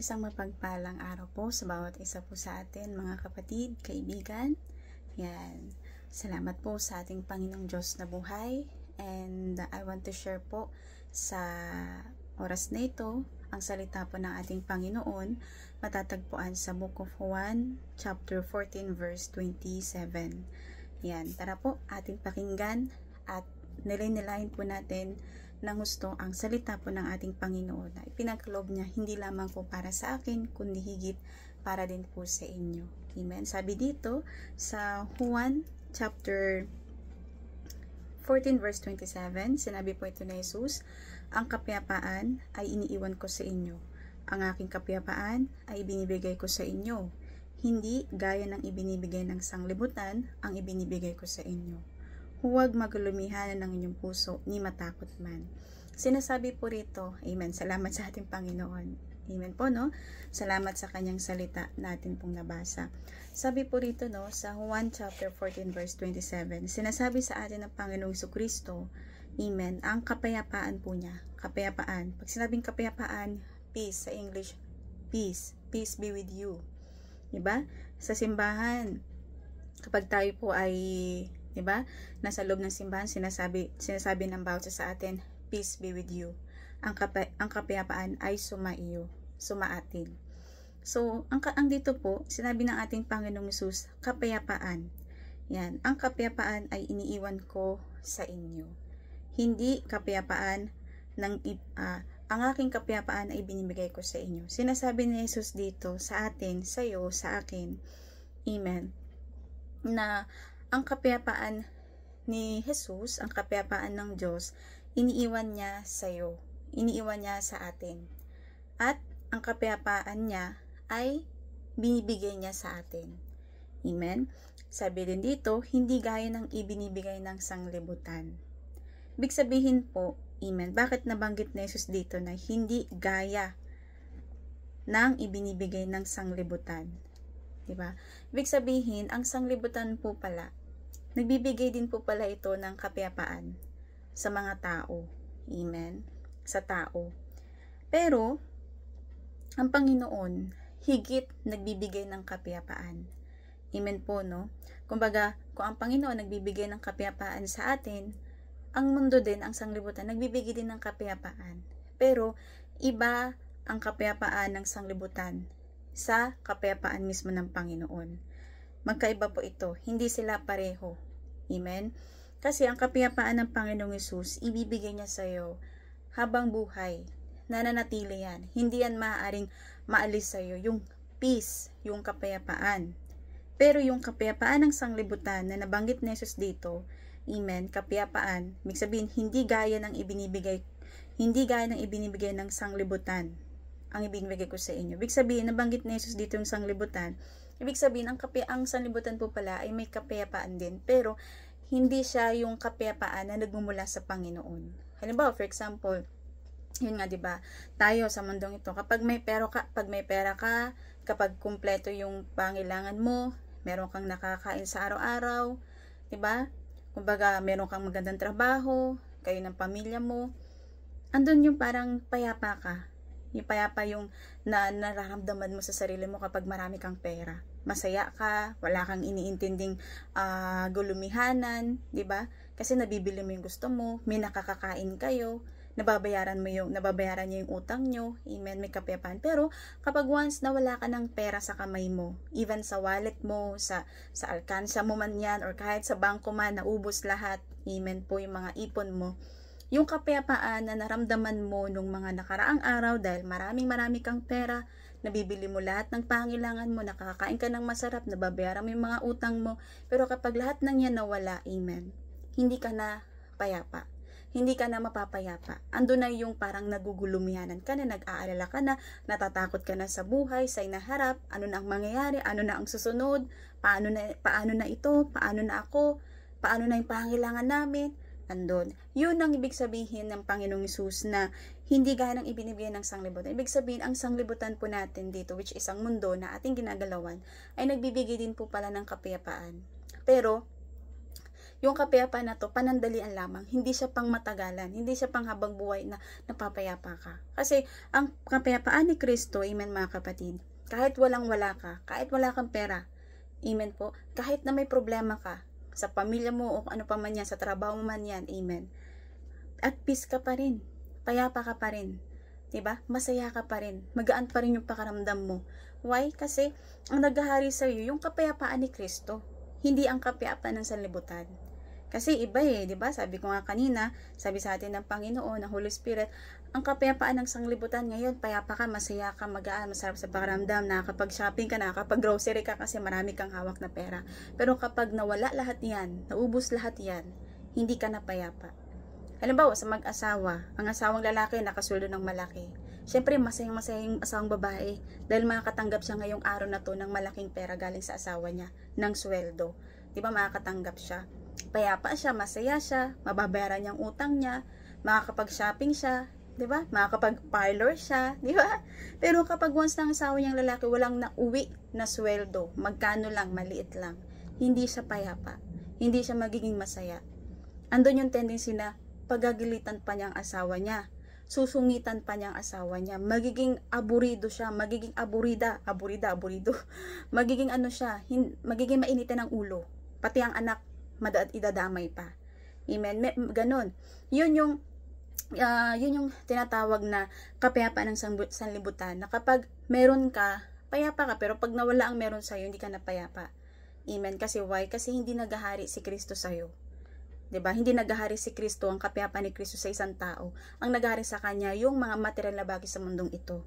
Isang mapagpalang araw po sa bawat isa po sa atin, mga kapatid, kaibigan. Yan. Salamat po sa ating Panginoong Diyos na buhay. And I want to share po sa oras na ito ang salita po ng ating Panginoon. Matatagpuan sa Book of Juan, chapter 14, verse 27. Yan. Tara po, ating pakinggan at nilay-nilayin po natin ng gusto ang salita po ng ating Panginoon na ipinagkaloob niya hindi lamang po para sa akin kundi higit para din po sa inyo. Amen. Sabi dito sa Juan chapter 14 verse 27, sinabi po ito ni Jesus, ang kapayapaan ay iniiwan ko sa inyo. Ang aking kapayapaan ay ibinibigay ko sa inyo. Hindi gaya ng ibinibigay ng sanglibutan ang ibinibigay ko sa inyo. Huwag maglumihan ng inyong puso ni matakot man. Sinasabi po rito, amen, salamat sa ating Panginoon. Amen po, no? Salamat sa kanyang salita natin pong nabasa. Sabi po rito, no, sa Juan chapter 14 verse 27, sinasabi sa atin ng Panginoong Jesucristo, amen, ang kapayapaan po niya. Kapayapaan. Pag sinabing kapayapaan, peace, sa English, peace. Peace be with you. Diba? Sa simbahan, kapag tayo po ay diba? Nasa loob ng simbahan, sinasabi ng bawat sa atin, peace be with you. Ang kapayapaan ay sumaiyo, sumaatin. So, ang dito po, sinabi ng ating Panginoong Hesus, kapayapaan. Yan, ang kapayapaan ay iniiwan ko sa inyo. Hindi kapayapaan ang aking kapayapaan ay binibigay ko sa inyo. Sinasabi ni Jesus dito sa atin, sa iyo, sa akin, amen, na ang kapayapaan ni Jesus, ang kapayapaan ng Diyos, iniiwan niya sa iyo. Iniiwan niya sa atin. At ang kapayapaan niya ay binibigay niya sa atin. Amen? Sabi din dito, hindi gaya ng ibinibigay ng sanglibutan. Ibig sabihin po, amen, bakit nabanggit ni Jesus dito na hindi gaya ng ibinibigay ng sanglibutan? Diba? Ibig sabihin, ang sanglibutan po pala, nagbibigay din po pala ito ng kapayapaan sa mga tao. Amen? Sa tao. Pero, ang Panginoon, higit nagbibigay ng kapayapaan. Amen po, no? Kumbaga, kung ang Panginoon nagbibigay ng kapayapaan sa atin, ang mundo din, ang sanglibutan, nagbibigay din ng kapayapaan. Pero, iba ang kapayapaan ng sanglibutan sa kapayapaan mismo ng Panginoon. Magkaiba po ito. Hindi sila pareho. Amen? Kasi ang kapayapaan ng Panginoong Hesus, ibibigay niya sa iyo habang buhay. Nananatili yan. Hindi yan maaaring maalis sa iyo. Yung peace, yung kapayapaan. Pero yung kapayapaan ng sanglibutan na nabanggit ni Jesus dito, amen, kapayapaan, ibig sabihin, hindi gaya ng ibinibigay ng sanglibutan ang ibinibigay ko sa inyo. Ibig sabihin, nabanggit ni Jesus dito yung sanglibutan. Ibig sabihin, ang sanglibutan po pala ay may kapayapaan din. Pero, hindi siya yung kapayapaan na nagmumula sa Panginoon. Halimbawa, for example, yun nga, diba? Tayo sa mundong ito, kapag may pera ka, kapag kumpleto yung pangailangan mo, meron kang nakakain sa araw-araw, diba? Kumbaga, meron kang magandang trabaho, kayo ng pamilya mo, andun yung parang payapa ka. Yung payapa yung nararamdaman mo sa sarili mo kapag marami kang pera. Masaya ka, wala kang iniintinding gulumihanan, di ba? Kasi nabibili mo yung gusto mo, may nakakakain kayo, nababayaran niyo yung utang nyo, amen, may kapayapaan. Pero kapag once na wala ka ng pera sa kamay mo, even sa wallet mo, sa alkansa mo man yan, or kahit sa bangko man, naubos lahat, amen po yung mga ipon mo, yung kapayapaan na naramdaman mo nung mga nakaraang araw dahil marami kang pera, nabibili mo lahat ng pangailangan mo, nakakain ka ng masarap, nababayaran mo yung mga utang mo, pero kapag lahat ng yan nawala, amen, hindi ka na payapa. Hindi ka na mapapayapa. Ando na yung parang nagugulumihanan ka na, nag-aalala ka na, natatakot ka na sa buhay, sa inaharap, ano na ang mangyayari, ano na ang susunod, paano na ito, paano na ako, paano na yung pangailangan namin, andun. Yun ang ibig sabihin ng Panginoong Hesus na hindi gaya ng ibinibigay ng sanglibutan. Ibig sabihin, ang sanglibutan po natin dito, which is ang mundo na ating ginagalawan, ay nagbibigay din po pala ng kapayapaan. Pero, yung kapayapaan na to, panandalian lamang. Hindi siya pang matagalan. Hindi siya pang habang buhay na napapayapa ka. Kasi ang kapayapaan ni Kristo, amen mga kapatid, kahit walang-wala ka, kahit wala kang pera, amen po, kahit na may problema ka, sa pamilya mo o ano pa man yan, sa trabaho mo man yan, amen. At peace ka pa rin. Payapa ka pa rin. Diba? Masaya ka pa rin. Magaan pa rin yung pakaramdam mo. Why? Kasi ang naghahari sa iyo yung kapayapaan ni Kristo. Hindi ang kapayapaan ng sanlibutan. Kasi iba diba? Sabi ko nga kanina, sabi sa atin ng Panginoon, ng Holy Spirit, ang kapayapaan ng sanglibutan ngayon, payapa ka, masaya ka, magaan, masarap sa pakaramdam, nakakapag-shopping ka, nakakapag-grocery ka kasi marami kang hawak na pera. Pero kapag nawala lahat yan, naubos lahat yan, hindi ka na payapa. Halimbawa, sa mag-asawa, ang asawang lalaki nakasweldo ng malaki. Siyempre, masayang-masayang asawang babae dahil makakatanggap siya ngayong araw na to ng malaking pera galing sa asawa niya, ng sweldo. Diba, makakatanggap siya. Payapa siya, masaya siya, mababayaran niyang utang niya, makakapag-shopping siya, diba? Makakapag-parlor siya, diba? Pero kapag once ng asawa niyang lalaki, walang nauwi na sweldo, magkano lang, maliit lang, hindi siya payapa. Hindi siya magiging masaya. Andun yung tendency na pagagilitan pa niyang asawa niya, susungitan pa niyang asawa niya, magiging aburido siya, magiging aburido, magiging ano siya, magiging mainitin ang ulo, pati ang anak, idadamay pa. Amen. Ganon. Yun yung tinatawag na kapayapaan ng sanlibutan, na kapag meron ka, payapa ka, pero pag nawala ang meron sa'yo, hindi ka na payapa. Amen. Kasi why? Kasi hindi naghahari si Kristo sa'yo. Diba? Hindi naghahari si Kristo, ang kapayapaan ni Kristo sa isang tao. Ang naghahari sa kanya, yung mga material na bagay sa mundong ito.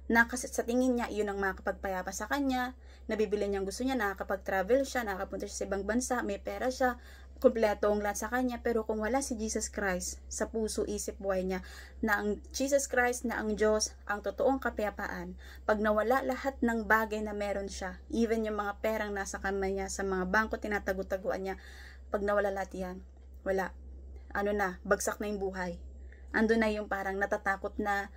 Na kasi sa tingin niya, yun ang makakapagpayapa sa kanya, nabibili niyang gusto niya, nakakapag-travel siya, nakakapunta siya sa ibang bansa, may pera siya, kumpleto ang lahat sa kanya. Pero kung wala si Jesus Christ sa puso, isip, buhay niya, na ang Jesus Christ, na ang Diyos, ang totoong kapayapaan, pag nawala lahat ng bagay na meron siya, even yung mga perang nasa kamay niya, sa mga bangko tinatago-taguan niya, pag nawala lahat yan, wala. Bagsak na yung buhay. Ando na yung parang natatakot na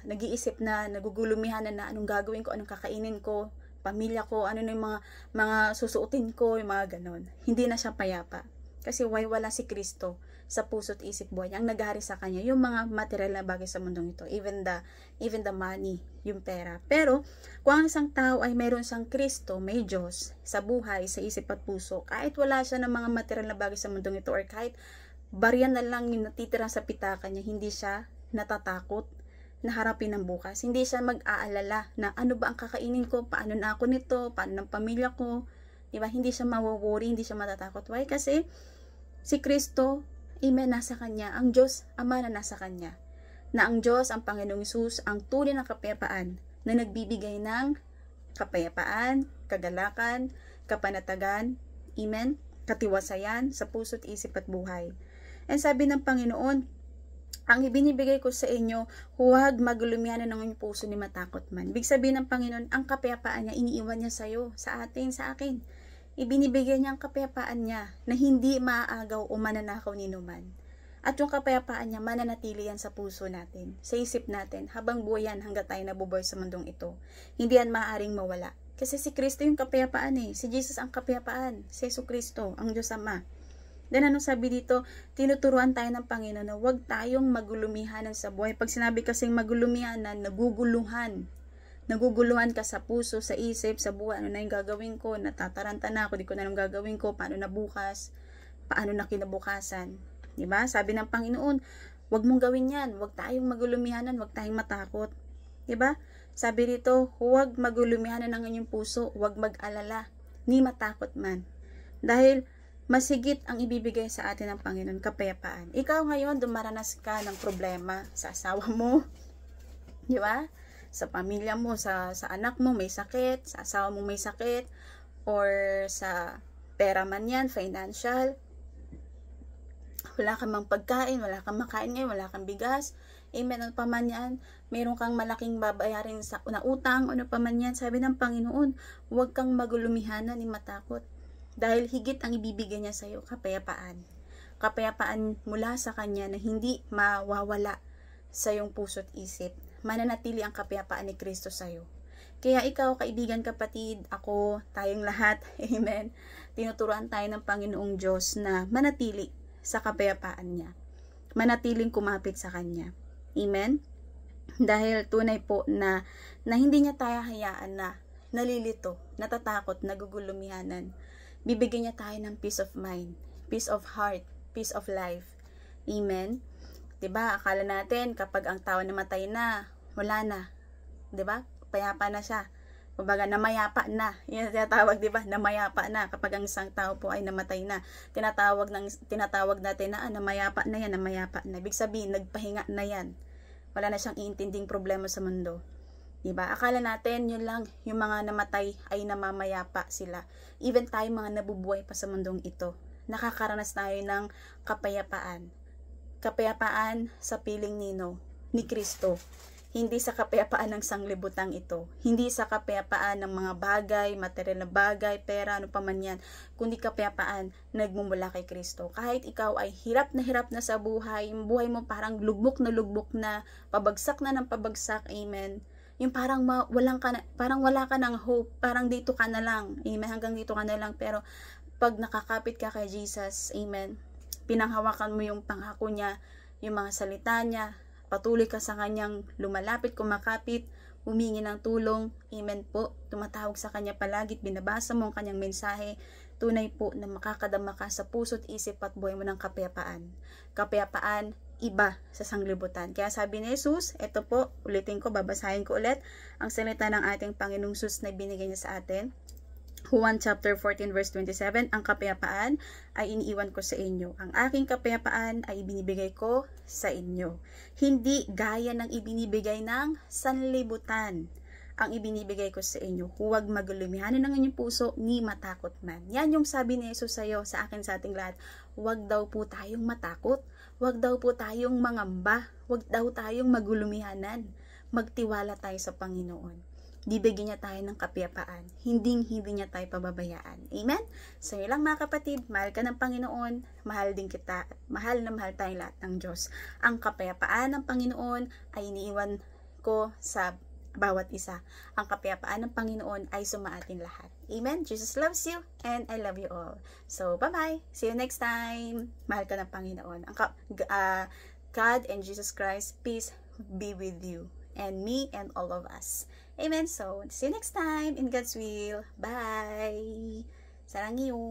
nag-iisip na, nagugulumihan na anong gagawin ko, anong kakainin ko, pamilya ko, ano na yung mga susuotin ko, yung mga ganon. Hindi na siya payapa. Kasi wala si Kristo sa puso't isip buhay. Ang naghahari sa kanya, yung mga material na bagay sa mundong ito, even the money, yung pera. Pero, kung ang isang tao ay mayroon siyang Kristo, may Diyos, sa buhay, sa isip at puso, kahit wala siya ng mga material na bagay sa mundong ito, or kahit baryan na lang yung natitira sa pitaka niya, hindi siya natatakot na harapin ng bukas. Hindi siya mag-aalala na ano ba ang kakainin ko, paano na ako nito, paano ng pamilya ko. Diba? Hindi siya mawaworry, hindi siya matatakot. Why? Kasi si Kristo, amen, nasa kanya. Ang Diyos, Ama na nasa kanya. Na ang Diyos, ang Panginoong Hesus, ang tunay ng kapayapaan na nagbibigay ng kapayapaan, kagalakan, kapanatagan, amen, katiwasayan sa puso't isip at buhay. And sabi ng Panginoon, ang ibinibigay ko sa inyo, huwag magulumihan ng inyong puso ni matakot man. Ibig sabihin ng Panginoon, ang kapayapaan niya, iniiwan niya sa iyo, sa akin. Ibinibigay niya ang kapayapaan niya na hindi maaagaw o mananakaw ni numan. At yung kapayapaan niya, mananatili yan sa puso natin, sa isip natin, habang buhay yan hanggang tayo nabubuhay sa mundong ito. Hindi yan maaaring mawala. Kasi si Kristo yung kapayapaan Si Jesus ang kapayapaan. Si Jesucristo, ang Diyos Ama. Then ano sabi dito, tinuturuan tayo ng Panginoon na huwag tayong magulumihan sa buhay. Pag sinabi kasing magulumihan na naguguluhan ka sa puso, sa isip, sa buhay, ano na yung gagawin ko, natataranta na ako, di ko na yung gagawin ko, paano na bukas, paano na kinabukasan. Diba? Sabi ng Panginoon, huwag mong gawin yan, huwag tayong magulumihanan, huwag tayong matakot. Diba? Sabi dito, huwag magulumihanan ng inyong puso, huwag mag-alala, ni matakot man. Dahil masigit ang ibibigay sa atin ng Panginoon, kapayapaan. Ikaw ngayon, dumaranas ka ng problema sa asawa mo, di ba? Sa pamilya mo, sa anak mo may sakit, sa asawa mo may sakit, or sa pera man yan, financial, wala kang mang pagkain, wala kang makain ngayon, wala kang bigas, amen, ano pa man yan, meron kang malaking babayarin na utang, ano pa man yan, sabi ng Panginoon, huwag kang magulumihanan ni matakot. Dahil higit ang ibibigay niya sa iyo, kapayapaan. Kapayapaan mula sa kanya na hindi mawawala sa iyong puso't isip. Mananatili ang kapayapaan ni Kristo sa iyo. Kaya ikaw, kaibigan, kapatid, ako, tayong lahat, amen, tinuturuan tayo ng Panginoong Diyos na manatili sa kapayapaan niya. Manatiling kumapit sa Kanya. Amen? Dahil tunay po na hindi niya tayo hayaan na nalilito, natatakot, nagugulumihanan. Bibigyan niya tayo ng peace of mind, peace of heart, peace of life. Amen? Diba? Akala natin kapag ang tao namatay na, wala na. Diba? Payapa na siya. Kumbaga, namayapa na. Yan tinatawag, diba? Namayapa na. Kapag ang isang tao po ay namatay na. Tinatawag natin na, namayapa na yan, namayapa na. Ibig sabihin, nagpahinga na yan. Wala na siyang iintinding problema sa mundo. Diba? Akala natin, yun lang, yung mga namatay ay namamayapa sila. Even tayo mga nabubuhay pa sa mundong ito. Nakakaranas tayo ng kapayapaan. Kapayapaan sa piling ni Kristo. Hindi sa kapayapaan ng sanglibutang ito. Hindi sa kapayapaan ng mga bagay, material na bagay, pera, ano pa man yan. Kundi kapayapaan nagmumula kay Kristo. Kahit ikaw ay hirap na sa buhay, yung buhay mo parang lugbok na, pabagsak na ng pabagsak, amen. Yung parang wala ka ng hope, parang dito ka na lang, amen, hanggang dito ka na lang. Pero pag nakakapit ka kay Jesus, amen, pinanghawakan mo yung pangako niya, yung mga salita niya, patuloy ka sa kanyang lumalapit, kumakapit, humingi ng tulong, amen po, tumatawag sa kanya palagi, binabasa mo ang kanyang mensahe, tunay po na makakadama ka sa puso't isip at buhay mo ng kapayapaan. Kapayapaan, iba sa sanglibutan. Kaya sabi ni Jesus, ito po, ulitin ko, babasahin ko ulit, ang salita ng ating Panginoong Jesus na binigay niya sa atin. Juan chapter 14 verse 27, ang kapayapaan ay iniiwan ko sa inyo. Ang aking kapayapaan ay ibinibigay ko sa inyo. Hindi gaya ng ibinibigay ng sanlibutan ang ibinibigay ko sa inyo. Huwag magulumihanin ng inyong puso, ni matakot man. Yan yung sabi ni Jesus sa iyo, sa akin, sa ating lahat. Huwag daw po tayong matakot. Huwag daw po tayong mangamba. Huwag daw tayong magulumihanan. Magtiwala tayo sa Panginoon. Bibigyan niya tayo ng kapayapaan. Hindi niya tayo pababayaan. Amen? So, yun lang mga kapatid. Mahal ka ng Panginoon. Mahal din kita. Mahal na mahal tayong lahat ng Diyos. Ang kapayapaan ng Panginoon ay iniiwan ko sa bawat isa. Ang kapayapaan ng Panginoon ay sumaatin lahat. Amen? Jesus loves you and I love you all. So, bye-bye. See you next time. Mahal ka ng Panginoon. God and Jesus Christ, peace be with you and me and all of us. Amen. So, see you next time in God's will. Bye. Sarang iyo.